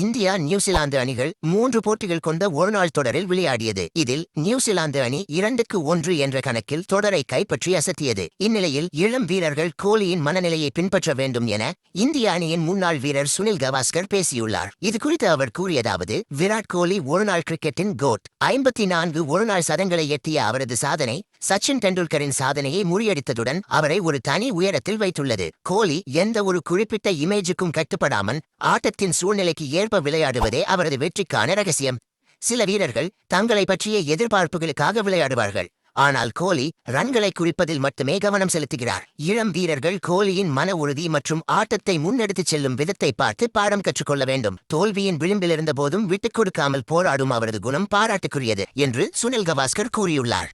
India New Zealand அணிகள் 3 போட்டிகள் கொண்ட ஒருநாள் தொடரில் விளையாடியது. இதில் நியூசிலாந்து அணி 2-1 என்ற கணக்கில் தொடரை கைப்பற்றி அசத்தியது. இந்நிலையில் இளம் வீரர்கள் கோலியின் மனநிலையை பின்பற்ற வேண்டும் என இந்திய அணியின் முன்னாள் வீரர் சுனில் கவாஸ்கர் பேசியுள்ளார். இதுகுறித்து அவர் கூறியதாவது: விராட் கோலி ஒருநாள் கிரிக்கெட்டின் கோட். 54 ஒருநாள் சதங்களை எட்டிய அவரது சாதனை சச்சின் டெண்டுல்கரின் சாதனையை முறியடித்ததுடன் அவரை ஒரு தனி உயரத்தில் வைத்துள்ளது. கோலி எந்த ஒரு குறிப்பிட்ட இமேஜுக்கும் கட்டுப்படாமல் ஆட்டத்தின் சூழ்நிலைக்கு ஏற்ப விளையாடுவதே அவரது வெற்றிக்கான ரகசியம். சில வீரர்கள் தங்களை பற்றிய எதிர்பார்ப்புகளுக்காக விளையாடுவார்கள், ஆனால் கோலி ரன்களை குறிப்பதில் மட்டுமே கவனம் செலுத்துகிறார். இளம் வீரர்கள் கோலியின் மன உறுதி மற்றும் ஆட்டத்தை முன்னெடுத்துச் செல்லும் விதத்தை பார்த்து பாடம் கற்றுக்கொள்ள வேண்டும். தோல்வியின் விளிம்பிலிருந்த போதும் விட்டுக் கொடுக்காமல் போராடும் அவரது குணம் பாராட்டுக்குரியது என்று சுனில் கவாஸ்கர் கூறியுள்ளார்.